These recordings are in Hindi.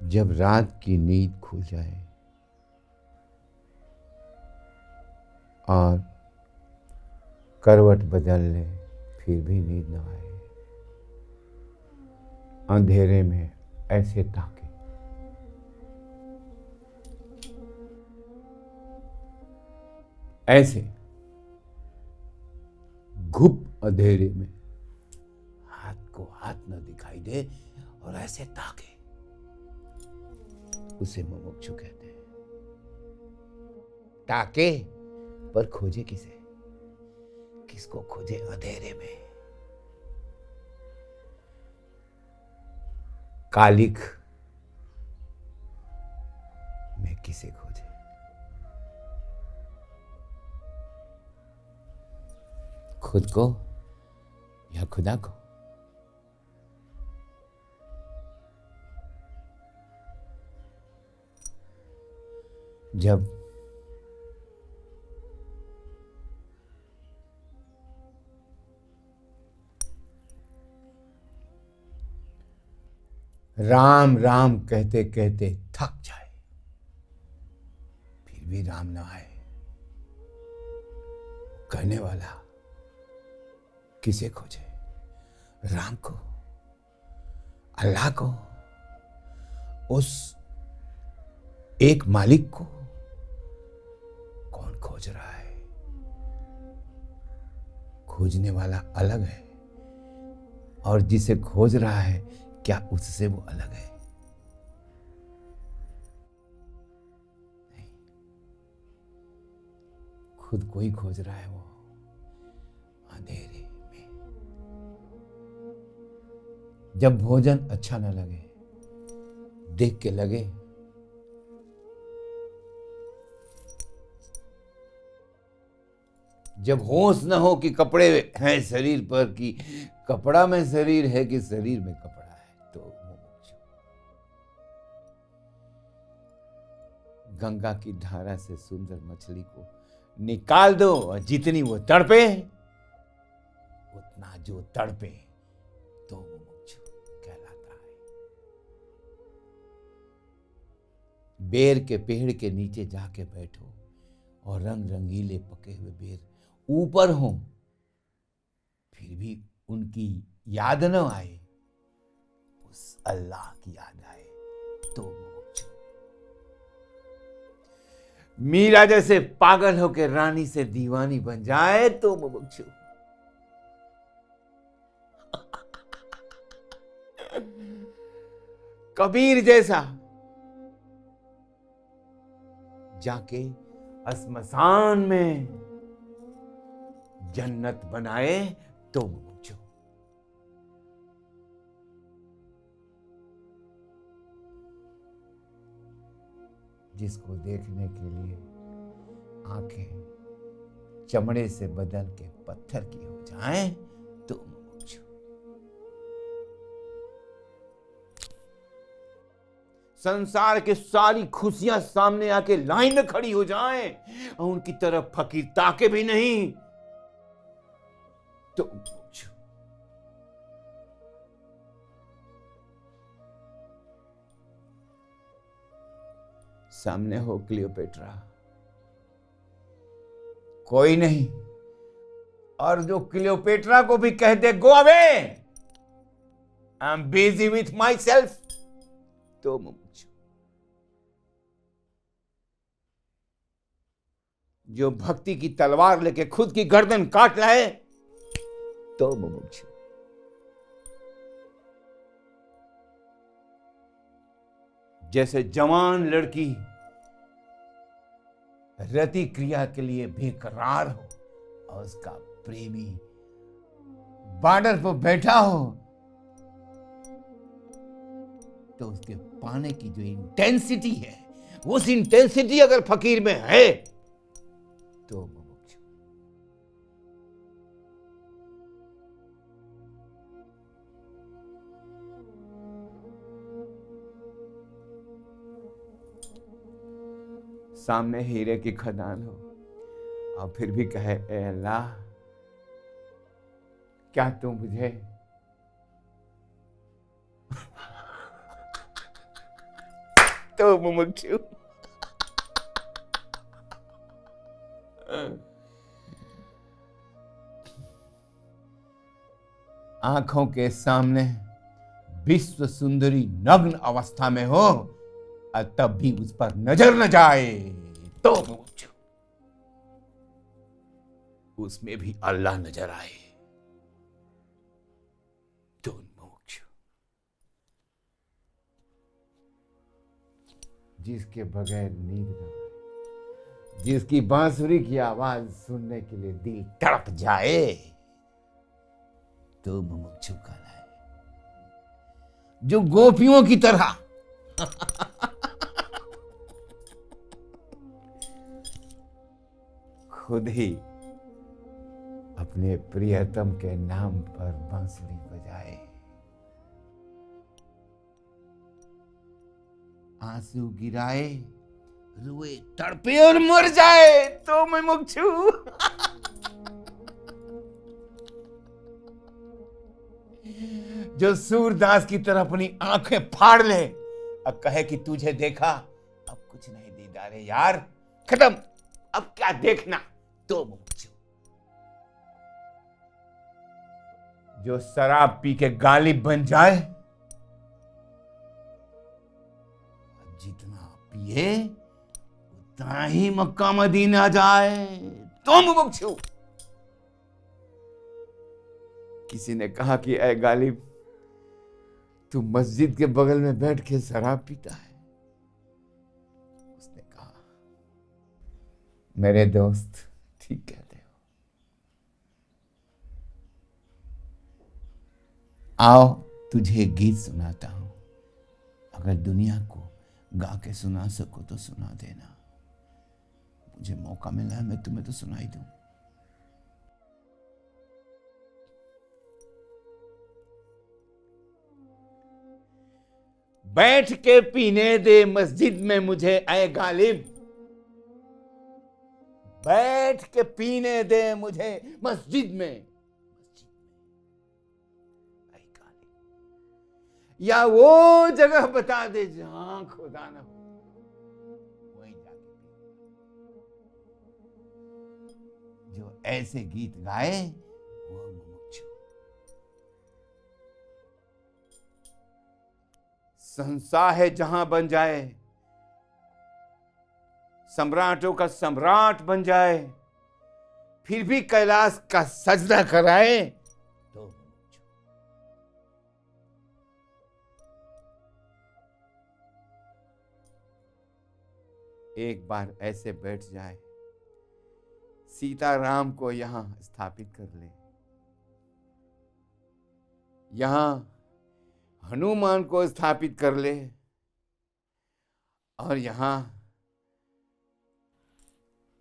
जब रात की नींद खुल जाए और करवट बदल ले फिर भी नींद न आए, अंधेरे में ऐसे ताके, ऐसे घुप अंधेरे में हाथ को हाथ न दिखाई दे और ऐसे ताके, उसे मुमुक्षु कहते हैं। ताके पर खोजे किसे? किसको खोजे अंधेरे में? कालिख में किसे खोजे? खुद को या खुदा को? जब राम राम कहते कहते थक जाए फिर भी राम ना आए, कहने वाला किसे खोजे? राम को, अल्लाह को, उस एक मालिक को? कौन खोज रहा है? खोजने वाला अलग है और जिसे खोज रहा है क्या उससे वो अलग है? नहीं, खुद को ही खोज रहा है वो अंधेरे में। जब भोजन अच्छा ना लगे, देख के लगे जब होश न हो कि कपड़े हैं शरीर पर, कि कपड़ा में शरीर है कि शरीर में कपड़ा है, तो मुमुक्षु। गंगा की धारा से सुंदर मछली को निकाल दो और जितनी वो तड़पे उतना जो तड़पे तो मुमुक्षु कहलाता है। बेर के पेड़ के नीचे जाके बैठो और रंग रंगीले पके हुए बेर ऊपर हो, फिर भी उनकी याद न आए, उस अल्लाह की याद आए तो मुमुक्षु। मीरा जैसे पागल होकर रानी से दीवानी बन जाए तो मुमुक्षु। कबीर जैसा जाके श्मशान में जन्नत बनाए तो मुमुक्षु। जिसको देखने के लिए आंखें चमड़े से बदल के पत्थर की हो जाएं तो मुमुक्षु। संसार के सारी खुशियां सामने आके लाइन में खड़ी हो जाएं और उनकी तरफ फकीर ताके भी नहीं तो मुमुक्षु। सामने हो क्लियोपेट्रा, कोई नहीं, और जो क्लियोपेट्रा को भी कहते go away, I am busy with my self तो मुमुक्षु। जो भक्ति की तलवार लेके खुद की गर्दन काट लाए तो मुमुक्षु। जैसे जवान लड़की रति क्रिया के लिए बेकरार हो और उसका प्रेमी बॉर्डर पर बैठा हो तो उसके पाने की जो इंटेंसिटी है, उस इंटेंसिटी अगर फकीर में है तो मुमुक्षु। सामने हीरे की खदान हो और फिर भी कहे ए अल्लाह, क्या तू मुझे तो मुमुक्षु। आंखों के सामने विश्व सुंदरी नग्न अवस्था में हो और तब भी उस पर नजर न जाए तो मुमुक्षु। उसमें भी अल्लाह नजर आए तो मुमुक्षु। जिसके बगैर नींद न आए, जिसकी बांसुरी की आवाज सुनने के लिए दिल तड़प जाए तो मुमुक्षु कहलाए। जो गोपियों की तरह खुद ही अपने प्रियतम के नाम पर बांसुरी बजाए, आंसू गिराए, रोए, तड़पे और मर जाए तो मुमुक्षु। जो सूरदास की तरह अपनी आंखें फाड़ ले और कहे कि तुझे देखा अब कुछ नहीं दीदारे यार, खत्म, अब क्या देखना तो मुमुक्षु। जो शराब पी के गालिब बन जाए, जितना पिए उतना ही मक्का मदीना जाए तो मुमुक्षु। किसी ने कहा कि ऐ गालिब, तू मस्जिद के बगल में बैठ के शराब पीता है। उसने कहा, मेरे दोस्त ठीक कहते हो, आओ तुझे गीत सुनाता हूं, अगर दुनिया को गा के सुना सको तो सुना देना। मुझे मौका मिला है, मैं तुम्हें तो सुनाई दूं। बैठ के पीने दे मस्जिद में मुझे ऐ गालिब, बैठ के पीने दे मुझे मस्जिद में ऐ गालिब, या वो जगह बता दे जहां खुदा न हो, वहीं जाके पी। जो ऐसे गीत गाए वो मुमुक्षु। संसार है जहां बन जाए, सम्राटों का सम्राट बन जाए, फिर भी कैलाश का सजदा कराए तो मुमुक्षु। एक बार ऐसे बैठ जाए, सीताराम को यहां स्थापित कर ले, यहां हनुमान को स्थापित कर ले और यहां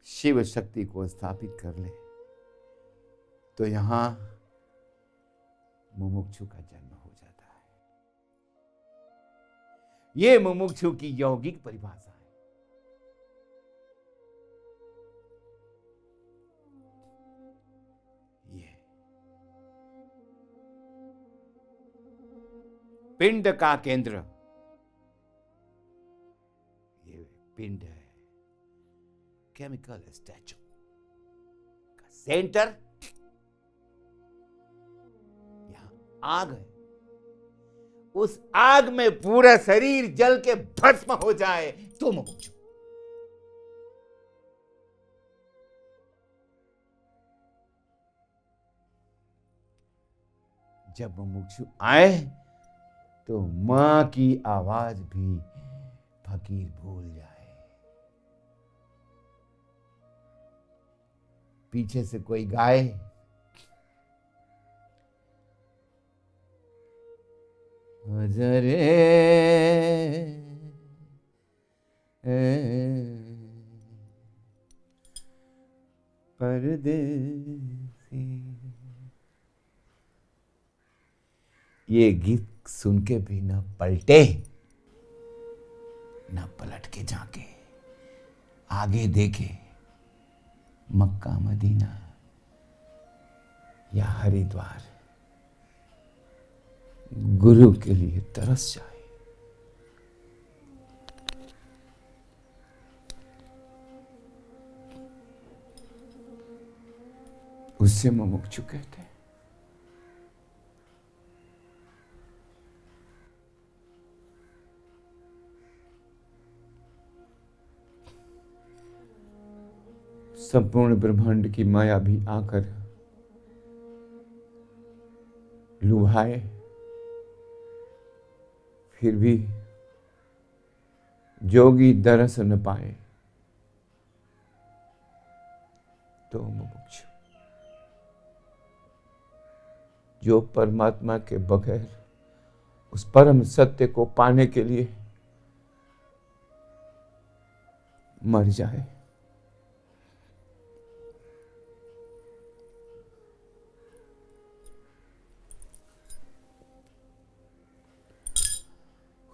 शिव शक्ति को स्थापित कर ले, तो यहां मुमुक्षु का जन्म हो जाता है। ये मुमुक्षु की यौगिक परिभाषा है। ये पिंड का केंद्र, ये पिंड है, केमिकल स्टैचू का सेंटर, यहां आग है, उस आग में पूरा शरीर जल के भस्म हो जाए तो मुमुक्षु। जब मुमुक्षु आए तो मां की आवाज भी फकीर भूल जाए। पीछे से कोई गाए, हजरे परदेसी, ये गीत सुन के भी न पलटे, न पलट के झांके, आगे देखे मक्का मदीना या हरिद्वार, गुरु के लिए तरस जाए। उससे मुमुक्षु कहते हैं। संपूर्ण ब्रह्मांड की माया भी आकर लुभाए, फिर भी जोगी दरस न पाए तो मुमुक्षु। जो परमात्मा के बगैर उस परम सत्य को पाने के लिए मर जाए,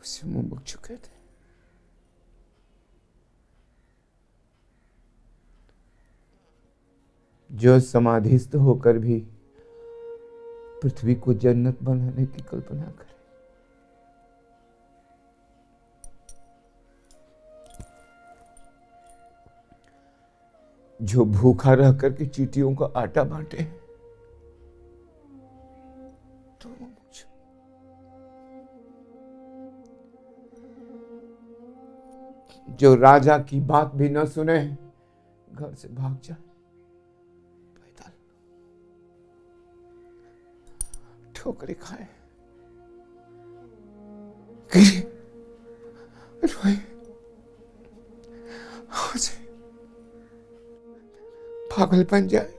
उसे मुमुक्षु कहते हैं। जो समाधिस्थ होकर भी पृथ्वी को जन्नत बनाने की कल्पना करे, जो भूखा रह करके चींटियों का आटा बांटे तो मुमुक्षु। जो राजा की बात भी न सुने, घर से भाग जाए पैदल, ठोकरे खाए, गिरे, रोए, हंसे, पागल बन जाए,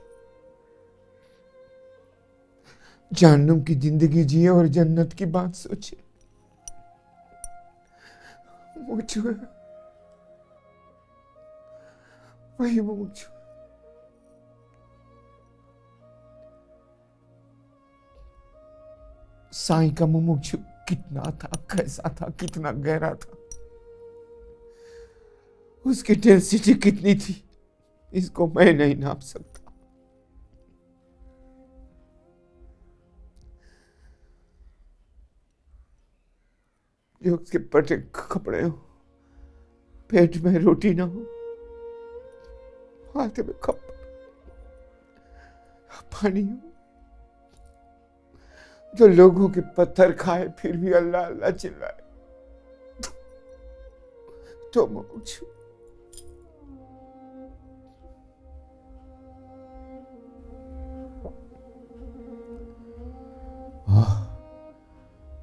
जहन्नुम की जिंदगी जिए और जन्नत की बात सोचे। मुमुक्षु है, वही मुमुक्षु। साईं का मुमुक्षु कितना था, कैसा था, कितना गहरा था, उसकी डेंसिटी कितनी थी, इसको मैं नहीं नाप सकता। जो उसके पटे कपड़े हो, पेट में रोटी ना हो, हाथ में कप पानी हो, जो लोगों के पत्थर खाए फिर भी अल्लाह अल्लाह चिल्लाए तो मुमुक्षु।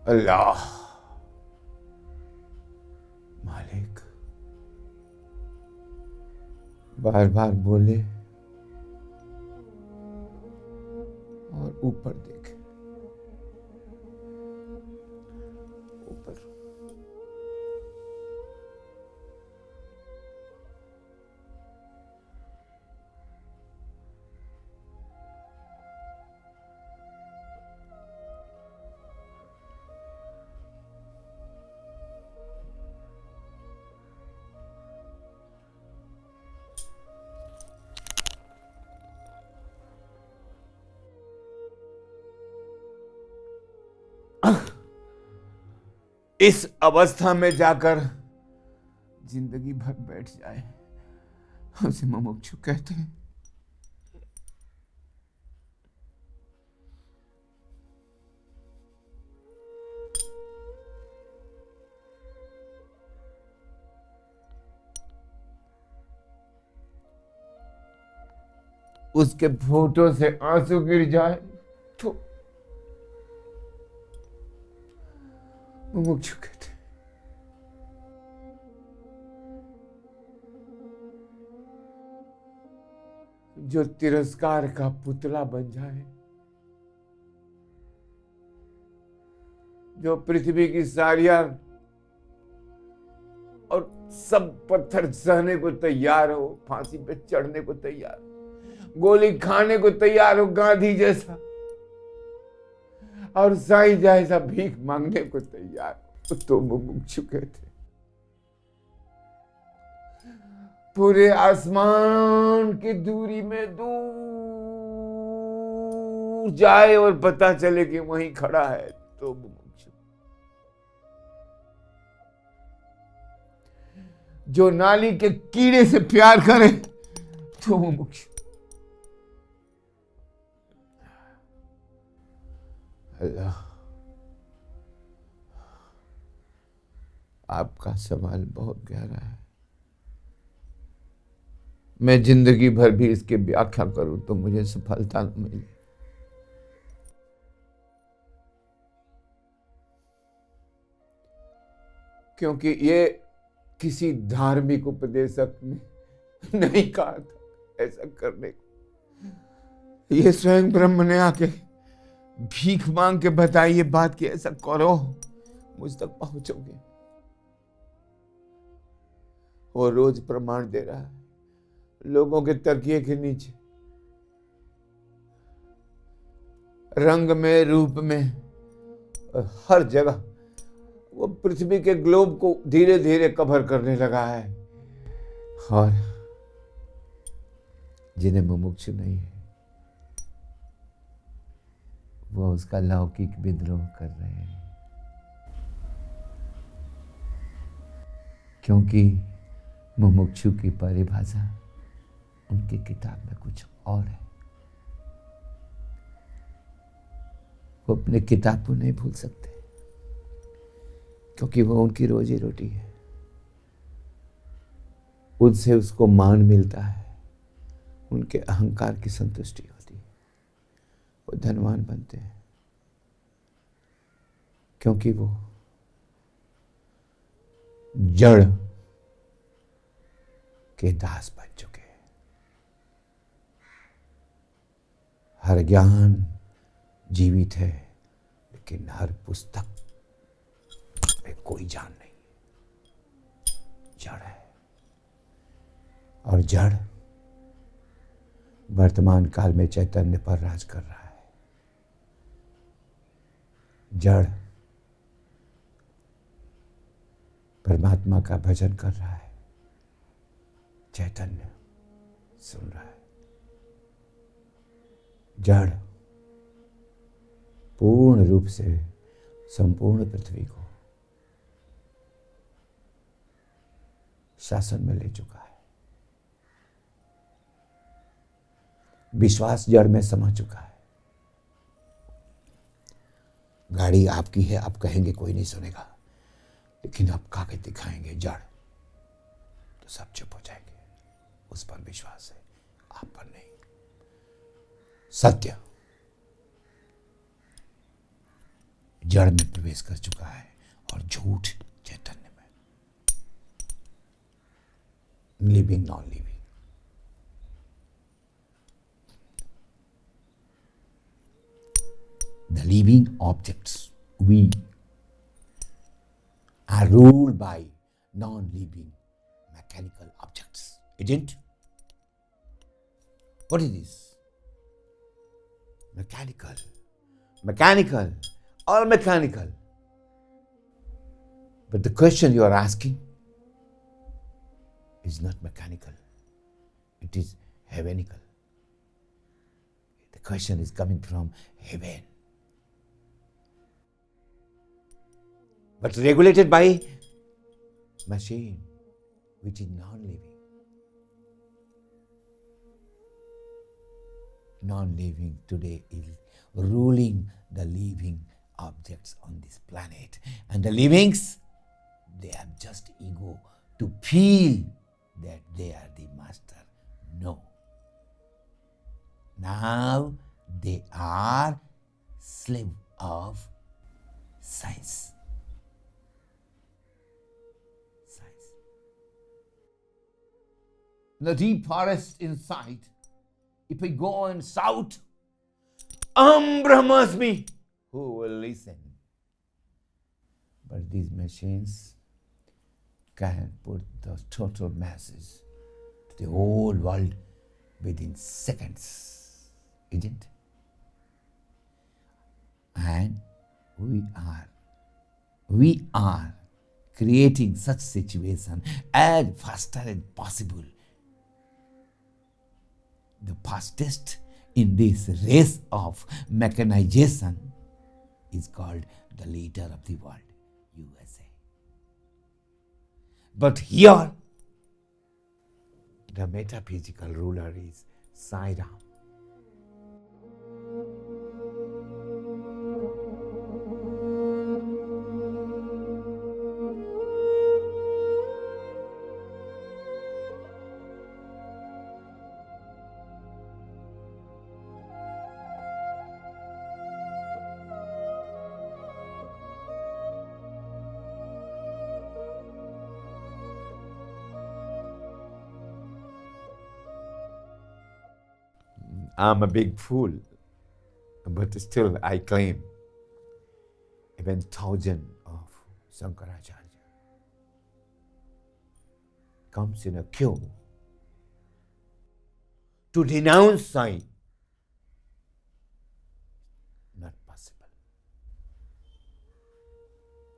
अल्लाह मालिक बार बार बोले और ऊपर देखे, ऊपर। इस अवस्था में जाकर जिंदगी भर बैठ जाए, उसे मुमुक्षु कहते हैं। उसके फोटो से आंसू गिर जाए तो मुमुक्षु कहते हैं। जो तिरस्कार का पुतला बन जाए, जो पृथ्वी की सारियां और सब पत्थर सहने को तैयार हो, फांसी पे चढ़ने को तैयार हो, गोली खाने को तैयार हो, गांधी जैसा और साईं जैसा भीख मांगने को तैयार हो तो मुमुक्षु कहते। पूरे आसमान की दूरी में दूर जाए और पता चले कि वहीं खड़ा है तो मुमुक्षु। जो नाली के कीड़े से प्यार करे तो मुमुक्षु। अल्लाह, आपका सवाल बहुत गहरा है। मैं जिंदगी भर भी इसकी व्याख्या करूं तो मुझे सफलता न मिले। क्योंकि ये किसी धार्मिक उपदेशक ने नहीं कहा था ऐसा करने को। ये स्वयं ब्रह्म ने आके भीख मांग के बताई ये बात कि ऐसा करो, मुझ तक पहुंचोगे। वो रोज प्रमाण दे रहा है लोगों के तकिए के नीचे, रंग में, रूप में, हर जगह वो पृथ्वी के ग्लोब को धीरे धीरे कवर करने लगा है। और जिन्हें मुमुक्षु नहीं है वो उसका लौकिक विद्रोह कर रहे हैं, क्योंकि मुमुक्षु की परिभाषा उनकी किताब में कुछ और है। वो अपने किताब को नहीं भूल सकते क्योंकि वो उनकी रोजी रोटी है, उनसे उसको मान मिलता है, उनके अहंकार की संतुष्टि होती है, वो धनवान बनते हैं क्योंकि वो जड़ के दास बन चुके हैं। हर ज्ञान जीवित है लेकिन हर पुस्तक में कोई जान नहीं, जड़ है। और जड़ वर्तमान काल में चैतन्य पर राज कर रहा है। जड़ परमात्मा का भजन कर रहा है, चैतन्य सुन रहा है। जड़ पूर्ण रूप से संपूर्ण पृथ्वी को शासन में ले चुका है। विश्वास जड़ में समा चुका है। गाड़ी आपकी है, आप कहेंगे कोई नहीं सुनेगा, लेकिन आप काके दिखाएंगे जड़, तो सब चुप हो जाएंगे। उस पर विश्वास है, आप पर नहीं। सत्य जड़ में प्रवेश कर चुका है और झूठ चैतन्य में। Living non living. The living objects, we, are ruled by non-living mechanical objects, isn't? What is this? Mechanical, all mechanical. But the question you are asking is not mechanical, it is heavenical. The question is coming from heaven, but regulated by machine, which is non-living. Non-living today is ruling the living objects on this planet. And the livings, they have just ego to feel that they are the master. No. Now they are slave of science. The deep forest inside, if I go and shout, Brahmasmi, who will listen? But these machines can put the total masses to the whole world within seconds, isn't? And we are creating such situation as faster as possible. The fastest in this race of mechanization is called the leader of the world, USA. But here, the metaphysical ruler is Sai Ram. I'm a big fool, but still I claim even thousand of Shankaracharya comes in a queue to denounce Sai. Not possible.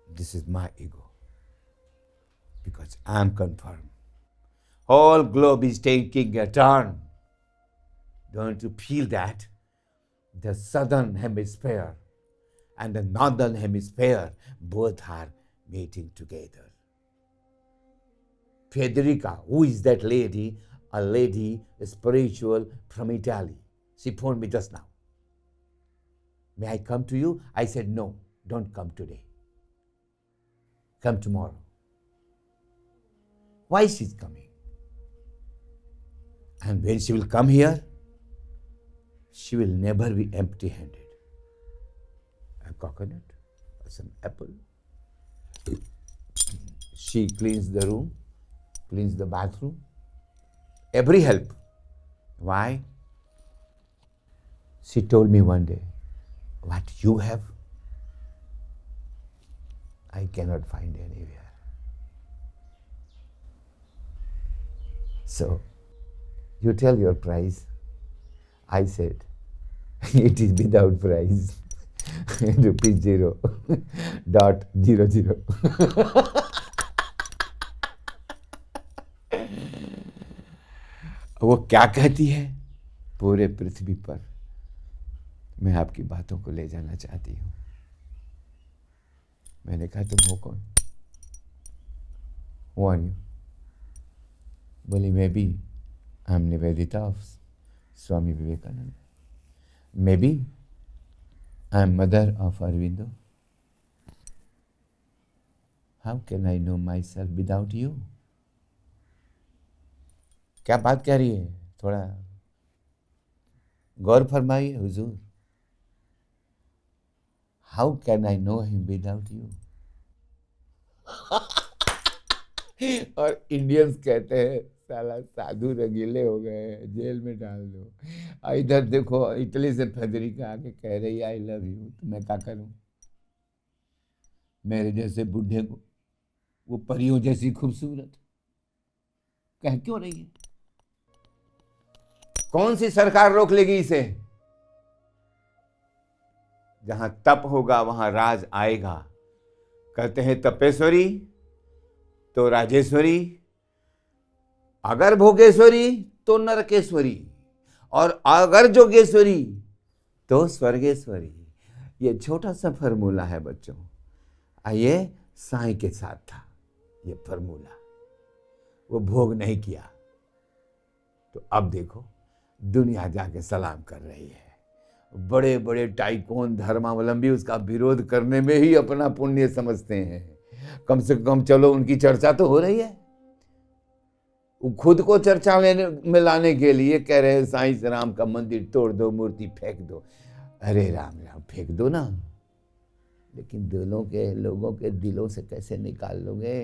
This is my ego, because I'm confirmed. Whole globe is taking a turn. Don't you feel that? The southern hemisphere and the northern hemisphere both are meeting together. Federica, who is that lady? A lady spiritual from Italy. She phoned me just now. May I come to you? I said, no, don't come today. Come tomorrow. Why she's coming? And when she will come here, she will never be empty-handed. A coconut, some apple. She cleans the room, cleans the bathroom, every help. Why? She told me one day, what you have, I cannot find anywhere. So, you tell your price. I said, it is without price. Rupees 0.00. वो क्या कहती है? पूरे पृथ्वी पर मैं आपकी बातों को ले जाना चाहती हूँ। मैंने कहा, तुम हो कौन? Who are you? बोली, मैं भी I am Nivedita of Swami Vivekananda. May be I am mother of Aurobindo. How can I know my self without you? क्या बात कह रही है? थोड़ा गौर फरमाइए हुजूर। How can I know him without you? और इंडियंस कहते हैं, साला साधु रंगीले हो गए, जेल में डाल दो। इधर देखो, इटली से फेदरिका आके कह रही आई लव यू, तो मैं क्या करूं? मेरे जैसे बुढ़े को वो परियों जैसी खूबसूरत कह क्यों रही है? कौन सी सरकार रोक लेगी इसे? जहां तप होगा वहां राज आएगा। कहते हैं तपेश्वरी तो राजेश्वरी, अगर भोगेश्वरी तो नरकेश्वरी, और अगर जोगेश्वरी तो स्वर्गेश्वरी। ये छोटा सा फॉर्मूला है बच्चों। आइए, साईं के साथ था ये फॉर्मूला, वो भोग नहीं किया, तो अब देखो दुनिया जाके सलाम कर रही है। बड़े बड़े टाइकोन धर्मावलंबी उसका विरोध करने में ही अपना पुण्य समझते हैं। कम से कम चलो उनकी चर्चा तो हो रही है। वो खुद को चर्चा में लाने के लिए कह रहे हैं साईं राम का मंदिर तोड़ दो, मूर्ति फेंक दो। अरे राम राम फेंक दो ना, लेकिन दिलों के लोगों के दिलों से कैसे निकाल लोगे?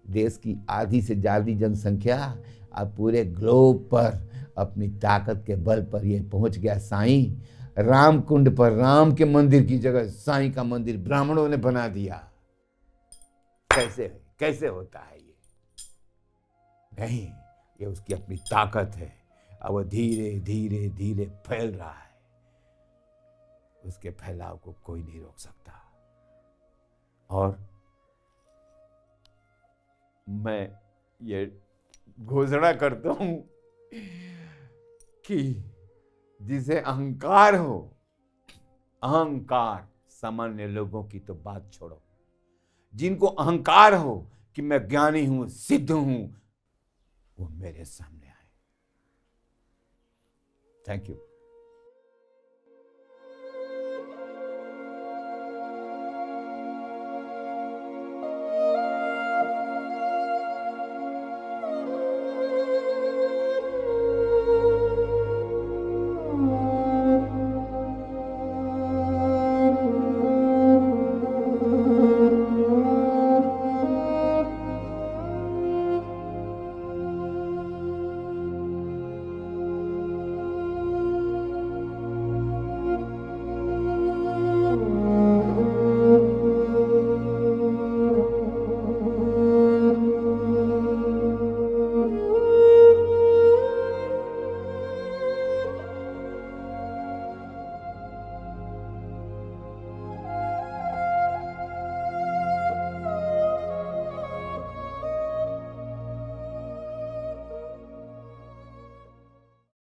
देश की आधी से ज्यादा जनसंख्या अब पूरे ग्लोब पर अपनी ताकत के बल पर ये पहुंच गया। साईं राम कुंड पर राम के मंदिर की जगह साईं का मंदिर ब्राह्मणों ने बना दिया। कैसे होता है ये? नहीं, ये उसकी अपनी ताकत है। अब वो धीरे धीरे धीरे फैल रहा है। उसके फैलाव को कोई नहीं रोक सकता। और मैं ये घोषणा करता हूं कि जिसे अहंकार हो, अहंकार, सामान्य लोगों की तो बात छोड़ो, जिनको अहंकार हो कि मैं ज्ञानी हूं, सिद्ध हूं, वो मेरे सामने आए। Thank you.